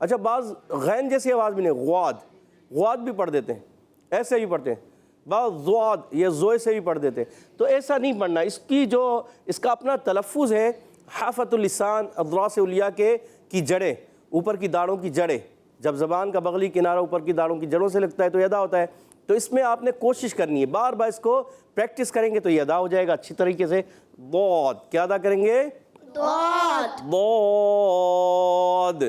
اچھا بعض غین جیسی آواز بھی نہیں، غواد بھی پڑھ دیتے ہیں، ایسے بھی پڑھتے ہیں، بعض زواد یہ زوئے سے بھی پڑھ دیتے ہیں، تو ایسا نہیں پڑھنا. اس کا اپنا تلفظ ہے، حافۃ اللسان اضراس الیاء کی جڑیں، اوپر کی داڑھوں کی جڑیں. جب زبان کا بغلی کنارہ اوپر کی داڑھوں کی جڑوں سے لگتا ہے تو یہ ادا ہوتا ہے. تو اس میں آپ نے کوشش کرنی ہے، بار بار اس کو پریکٹس کریں گے تو یہ ادا ہو جائے گا اچھی طریقے سے. ضاد کیا ادا کریں گے؟ ضاد ضاد.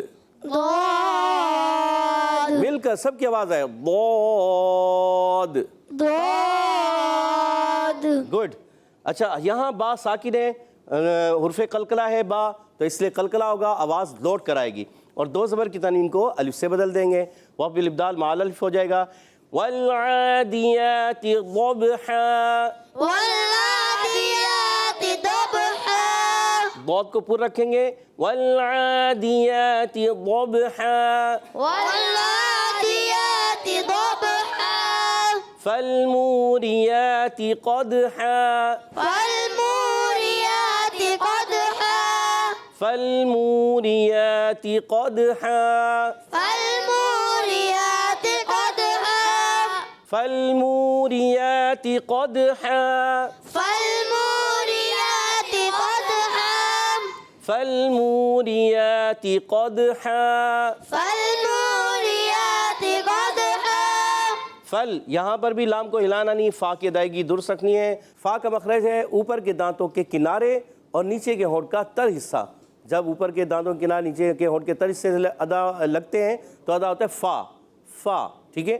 ضاد مل کر سب کی آواز ہے ضاد. ضاد. گڈ. اچھا یہاں با ساکن ہے، حرف قلقلہ ہے با، تو اس لیے قلقلہ ہوگا، آواز لوٹ کر آئے گی. اور دو زبر کی تنوین کو الف سے بدل دیں گے، وہ بالابدال مع الف ہو جائے گا. والعادیات ضبحا. والعادیات ضبحا. ضاد کو پر رکھیں گے، والعادیات ضبحا. والعادیات ضبحا. فالموریات قدحا. فالموریات قدحا. فالموریات قدحا. فالموریات قدحا. فالموریات قدحا. فالموریات قدحا. فالموریات قدحا. فالموریات قدحا. فل یہاں پر بھی لام کو ہلانا نہیں، فا کی ادائیگی درست رکھنی ہے. فا کا مخرج ہے اوپر کے دانتوں کے کنارے اور نیچے کے ہونٹ کا تر حصہ. جب اوپر کے دانتوں کے کنارے نیچے کے ہونٹ کے تر حصے سے ادا لگتے ہیں تو ادا ہوتا ہے فا. فا ٹھیک ہے.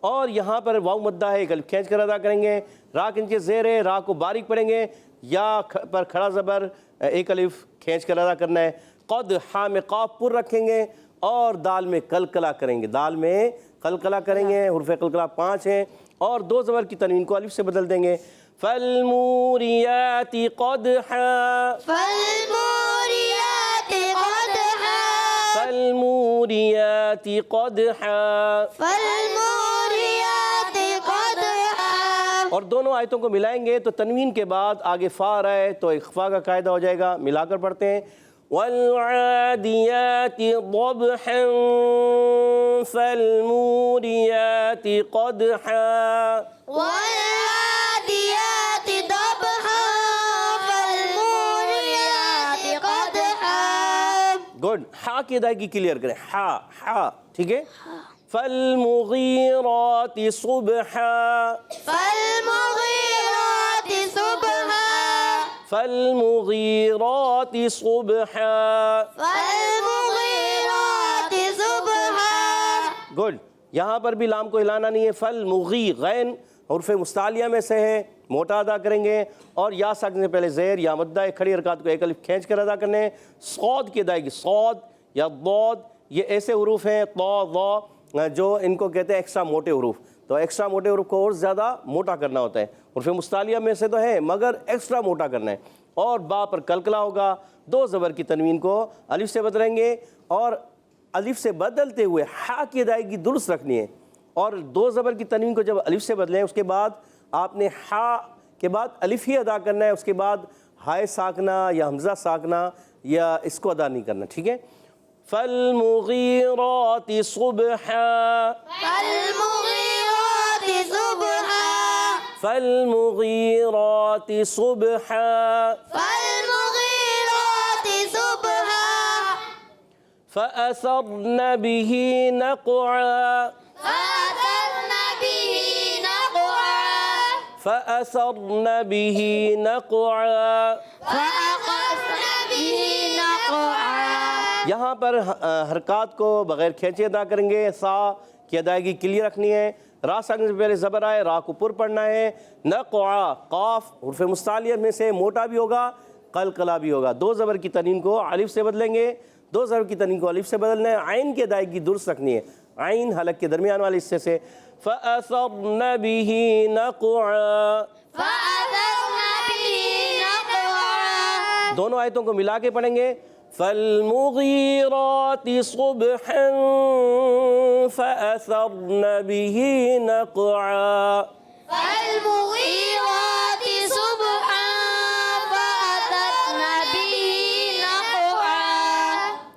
اور یہاں پر واو مدہ ہے، ایک الف کھینچ کر ادا کریں گے. را کے نیچے زیر ہے، را کو باریک پڑھیں گے، یا پر کھڑا زبر ایک الف کھینچ کر ادا کرنا ہے. قد ہا میں قاف پر رکھیں گے اور دال میں قلقلہ کریں گے. دال میں قلقلہ کریں گے. حروف قلقلہ 5 ہیں اور دو زبر کی تنوین کو الف سے بدل دیں گے. فالموریات قدحا. فالموریات قدحا. فالموریات قدحا. فالموریات قدحا. اور دونوں آیتوں کو ملائیں گے تو تنوین کے بعد آگے فا آ رہا ہے تو اخفا کا قاعدہ ہو جائے گا. ملا کر پڑھتے ہیں. والعادیات ضبحا. فالموریات قدحا. والعادیات ضبحا. فالموریات قدحا. گڈ. ہا کی ادائیگی کلیئر کریں، ہا ہا ٹھیک ہے. فالمغیرات صبحا. فالمغیرات صبحا. فالمغیرات صبحا. فالمغیرات صبحا. گڈ. یہاں پر بھی لام کو ہلانا نہیں ہے. فالمغی غین حرف مستعلیہ میں سے ہے، موٹا ادا کریں گے اور یا ساکن سے پہلے زیر یا مدہ کھڑی حرکات کو ایک الف کھینچ کر ادا کرنے ہیں. صاد کی ادائیگی، صاد یا ضاد یہ ایسے حروف ہیں طا ضا جو ان کو کہتے ہیں ایکسٹرا موٹے حروف. تو ایکسٹرا موٹے حروف کو اور زیادہ موٹا کرنا ہوتا ہے. حروف مستعلیہ میں سے تو ہے مگر ایکسٹرا موٹا کرنا ہے. اور با پر قلقلہ ہوگا. دو زبر کی تنوین کو الف سے بدلیں گے اور الف سے بدلتے ہوئے ہا کی ادائیگی درست رکھنی ہے. اور دو زبر کی تنوین کو جب الف سے بدلیں اس کے بعد آپ نے ہا کے بعد الف ہی ادا کرنا ہے، اس کے بعد ہائے ساکنہ یا حمزہ ساکنہ یا اس کو ادا نہیں کرنا. ٹھیک ہے. فالمغیرات صبحا. فالمغیرات صبحا. فالمغیرات صبحا. فالمغیرات صبحا. فأثرن به نقعا. فأثرن به نقعا. فأثرن به نقعا. فأخذن به نقعا. یہاں پر حرکات کو بغیر کھینچے ادا کریں گے. سا کی ادائیگی کلیئر رکھنی ہے. را ساکن سے پہلے زبر آئے، را کو پر پڑھنا ہے. نقعا قاف حرف مستعلیہ میں سے موٹا بھی ہوگا، قلقلہ بھی ہوگا. دو زبر کی تنوین کو الف سے بدلیں گے، دو زبر کی تنوین کو الف سے بدلنا ہے. عین کی ادائیگی درست رکھنی ہے، عین حلق کے درمیان والے حصے سے. فأثرن به نقعا. فأثرن به نقعا. دونوں آیتوں کو ملا کے پڑھیں گے. فالمغیرات صبحا. فأثرن به نقعا. فالمغيرات صبحا. فأثرن به نقعا.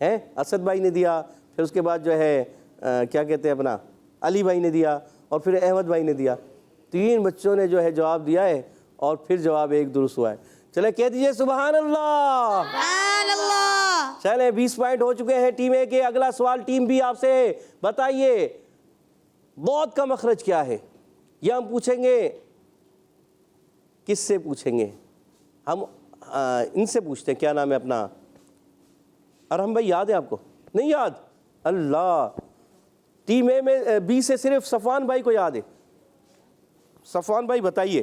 ہیں، اسد بھائی نے دیا، پھر اس کے بعد جو ہے کیا کہتے ہیں اپنا علی بھائی نے دیا، اور پھر احمد بھائی نے دیا. 3 بچوں نے جو ہے جواب دیا ہے اور پھر جواب ایک درست ہوا ہے. چلے کہہ دیجئے سبحان اللہ. سبحان اللہ. چلیں 20 پوائنٹ ہو چکے ہیں ٹیم اے کے. اگلا سوال ٹیم بی آپ سے. بتائیے ضاد کا مخرج کیا ہے؟ یہ ہم پوچھیں گے کس سے پوچھیں گے؟ ہم ان سے پوچھتے ہیں. کیا نام ہے اپنا؟ ارحم بھائی یاد ہے آپ کو؟ نہیں یاد؟ اللہ. ٹیم اے میں بی سے صرف صفوان بھائی کو یاد ہے. صفوان بھائی بتائیے.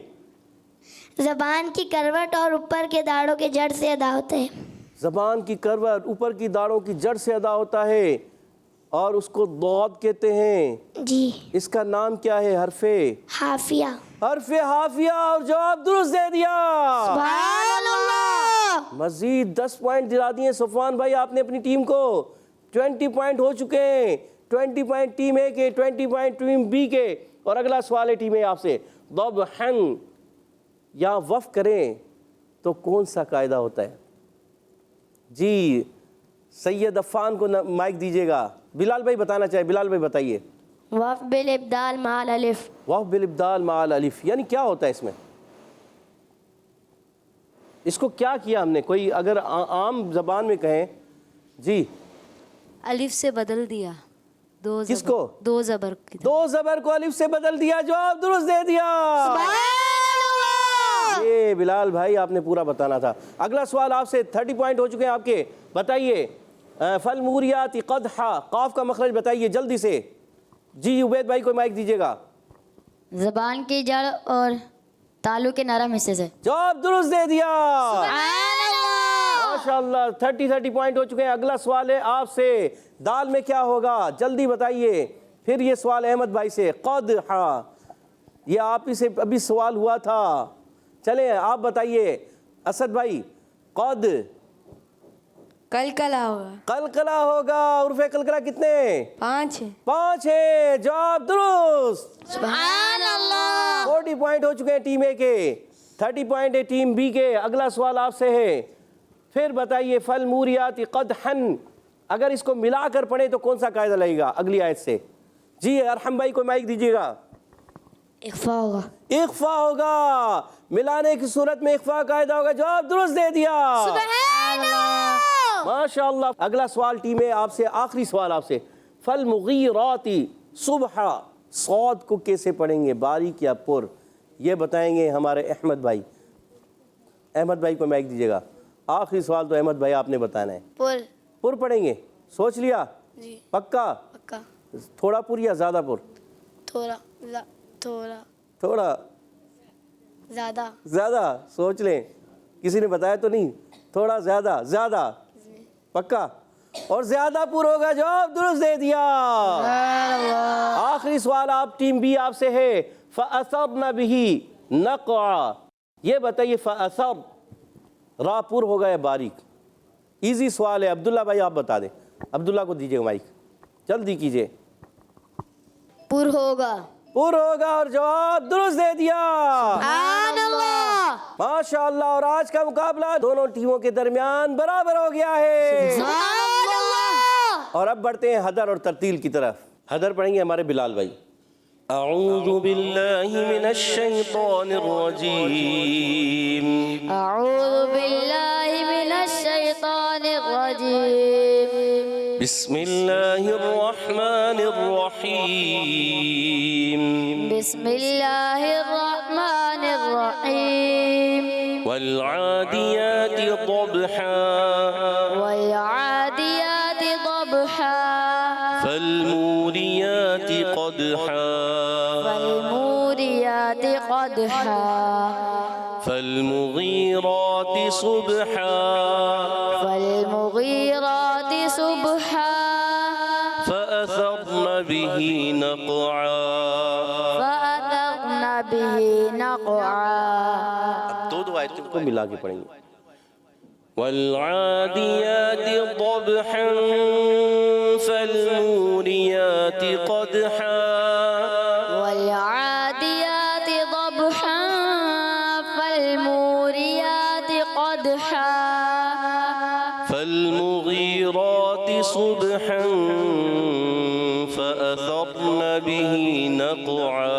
زبان کی کروٹ اور اوپر کے داڑوں کے جڑ سے ادا ہوتا ہے. زبان کی کروٹ اوپر کی داڑوں کی جڑ سے ادا ہوتا ہے اور اس کو ضاد کہتے ہیں. جی. اس کا نام کیا ہے؟ حرف حافیہ. حرف حافیہ. اور جواب درست دے دیا. سبحان اللہ. مزید 10 پوائنٹ دلا دیے صفوان بھائی آپ نے اپنی ٹیم کو. 20 پوائنٹ ہو چکے ہیں. 20 پوائنٹ ٹیم اے کے، 20 پوائنٹ ٹیم بی کے. اور اگلا سوال ہے ٹیم اے آپ سے. ضبحن یا وف کریں تو کون سا قاعدہ ہوتا ہے؟ جی سید عفان کو مائک دیجیے گا. بلال بھائی بتانا چاہے. بلال بھائی بتائیے. وف بالابدال مع الالف. وف بالابدال مع الالف یعنی کیا ہوتا ہے اس میں؟ اس کو کیا کیا ہم نے؟ کوئی اگر عام زبان میں کہیں. جی الف سے بدل دیا. کس کو؟ 2 زبر کی. 2 زبر کو الف سے بدل دیا. جواب درست دے دیا. یہ بلال بھائی آپ نے پورا بتانا تھا. اگلا سوال آپ سے. 30 پوائنٹ ہو چکے ہیں آپ کے. بتائیے فالموریات قدحا قاف کا مخرج بتائیے جلدی سے. جی عبید بھائی کو مائک دیجیے گا. زبان کی جڑ اور تالو کے نرم حصے سے. جواب درست دے دیا. ماشاءاللہ. 30 پوائنٹ ہو چکے ہیں. اگلا سوال ہے آپ سے. دال میں کیا ہوگا؟ جلدی بتائیے. پھر یہ سوال احمد بھائی سے. قدحا یہ آپ ہی سے ابھی سوال ہوا تھا. چلیں آپ بتائیے اسد بھائی. قد کلکلا ہوگا. قلقلہ ہوگا. عرف قلقلہ کتنے؟ 5 ہے. 5 ہے. جواب درست. سبحان اللہ. 40 پوائنٹ ہو چکے ہیں ٹیم اے کے. 30 پوائنٹ ہے ٹیم بی کے. اگلا سوال آپ سے ہے. پھر بتائیے فالموریات قدحن اگر اس کو ملا کر پڑھیں تو کون سا قاعدہ لگے گا اگلی آیت سے؟ جی ارحم بھائی کو مائک دیجیے گا. اخفا ہوگا. اخفا ہوگا. ملانے کی صورت میں اخفا قاعدہ ہوگا. جواب درست دے دیا. سبحان اللہ. ماشاءاللہ. اگلا سوال ٹیم ہے آپ سے. آخری سوال آپ سے. فالمغیرات صبح صاد کو کیسے پڑھیں گے؟ باریک یا پر؟ یہ بتائیں گے ہمارے احمد بھائی. احمد بھائی کو مائک دیجیے گا. آخری سوال تو احمد بھائی آپ نے بتانا ہے. پر پڑھیں گے. سوچ لیا؟ جی. پکا؟ پکا. تھوڑا پر یا زیادہ پر؟ تھوڑا تھوڑا زیادہ. زیادہ. سوچ لیں. کسی نے بتایا تو نہیں؟ تھوڑا زیادہ. زیادہ پکا؟ اور زیادہ پر ہوگا. جواب درست دے دیا. آخری سوال آپ ٹیم بی آپ سے ہے. فَأَثَرْنَ بِهِ نَقْعًا یہ بتائیے فَأَثَرْ را پر ہوگا یا باریک؟ ایزی سوال ہے. عبداللہ بھائی آپ بتا دیں. عبداللہ کو دیجیے مائک. جلدی کیجیے. پر ہوگا. پر ہوگا. اور جواب درست دے دیا. سبحان اللہ. ماشاءاللہ. اور آج کا مقابلہ دونوں ٹیموں کے درمیان برابر ہو گیا ہے. سبحان اللہ. اور اب بڑھتے ہیں حدر اور ترتیل کی طرف. حدر پڑھیں گے ہمارے بلال بھائی. اعوذ باللہ من الشیطان الرجیم. اعوذ باللہ من الشیطان الرجیم. بسم اللہ الرحمن الرحیم. بسم اللہ الرحمن الرحیم. والعادیات ضبحا والعادیات ضبحا. فالموریات قدحا فالموریات قدحا. فالمغیرات صبحا فالمغیرات صبحا. فأثرن به نقعا فأثرن به نقعا. دو آیتوں کو ملا کے پڑھیں گے. والعادیات ضبحا فالموریات قدحا والعادیات ضبحا فالموریات قدحا. فالمغیرات صبحا فأثرن به نقعا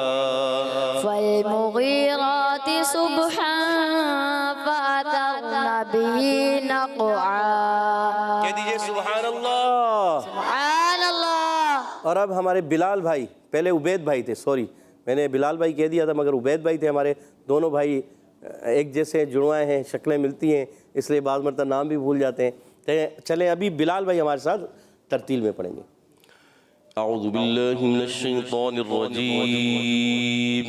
فالمغيرات صبحا فأثرن به نقعا. کہہ دیجئے سبحان اللہ. سبحان اللہ. اور اب ہمارے بلال بھائی، پہلے عبید بھائی تھے، سوری میں نے بلال بھائی کہہ دیا تھا، مگر عبید بھائی تھے ہمارے. دونوں بھائی ایک جیسے جڑوائے ہیں، شکلیں ملتی ہیں، اس لیے بعض مرتبہ نام بھی بھول جاتے ہیں. چلیں ابھی بلال بھائی ہمارے ساتھ ترتیل میں پڑھیں گے. اعوذ باللہ من الشیطان الرجیم.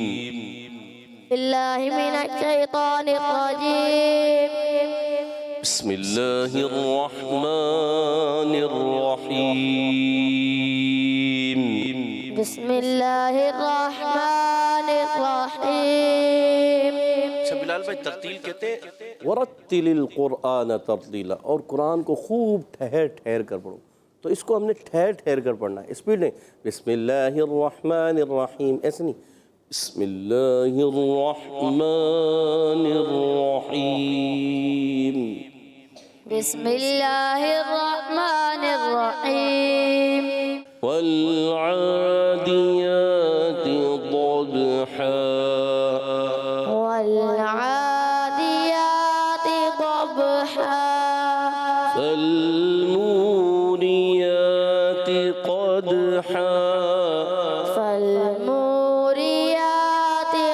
بالله من الشيطان الرجيم. بسم اللہ الرحمن الرحیم. بسم الله الرحمن الرحيم. اچھا بلال بھائی ترتیل کہتے ہیں ورتل القرآن ترتیلا، اور قرآن کو خوب ٹھہر ٹھہر کر پڑھو. تو اس کو ہم نے ٹھہر ٹھہر کر پڑھنا ہے، اسپیڈ نہیں. بسم اللہ الرحمن الرحیم ایسے نہیں، بسم اللہ الرحمن الرحیم. بسم اللہ الرحمن الرحیم. والعادیات ضبحا والعاديات ضبحا. فالموريات قدحا فالموريات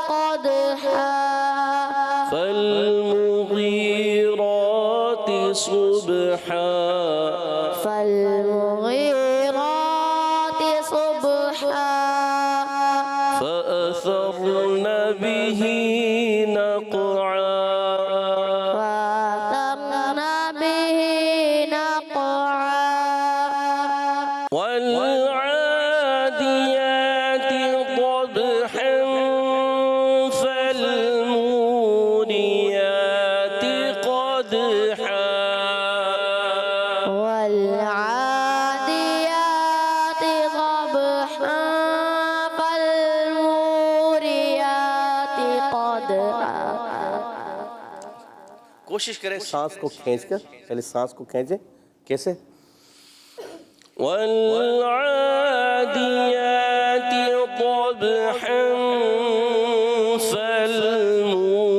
قدحا. فالمغيرات صبحا فالمغيرات صبحا. فأثرن به نقعا فأثرن به نقعا. والعاديات ضبحا فالموريات قدحا والعاديات ضبحا. فالموريات قدحا. کوشش کریں سانس کو کھینچ کر، پہلے سانس کو کھینچیں. کیسے؟ والعادیات ضبحا فالموريات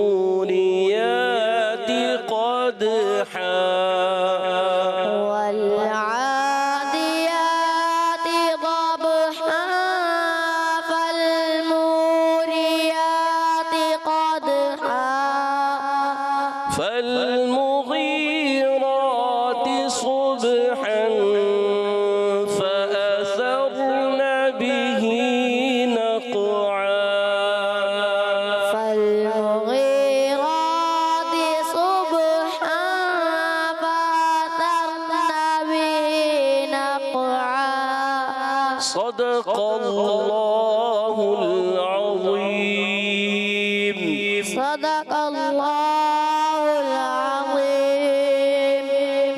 قدحا والعاديات ضبحا. فالموريات قدحا. فالمغيرات صبحا فأثرن به نقعا فالمغيرات صبحا. فأثرن به نقعا. صدق اللہ العظیم. صدق الله العظيم.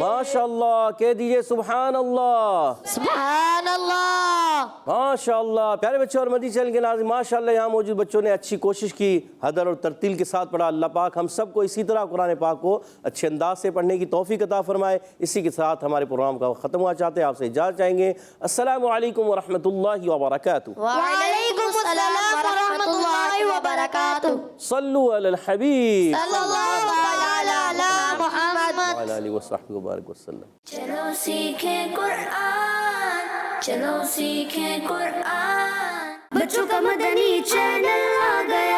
ماشاءاللہ کہہ دیجئے سبحان اللہ. سبحان اللہ. ماشاءاللہ. پیارے بچوں اور مدنی چینل کے ناظرین، ماشاءاللہ یہاں موجود بچوں نے اچھی کوشش کی، حدر اور ترتیل کے ساتھ پڑھا. اللہ پاک ہم سب کو اسی طرح قرآن پاک کو اچھے انداز سے پڑھنے کی توفیق عطا فرمائے. اسی کے ساتھ ہمارے پروگرام کا ختم ہوا چاہتے ہیں، آپ سے اجازت چاہیں گے. السلام علیکم ورحمۃ اللہ وبرکاتہ. وعلیکم السلام ورحمۃ اللہ وبرکاتہ. صلو علی الحبیب صلی اللہ تعالی علی محمد. وعلی آلہ وصحبہ وبارک وسلم. چلو سیکھیں قرآن، چلو سیکھیں قرآن. بچوں کا مدنی چینل آ گیا.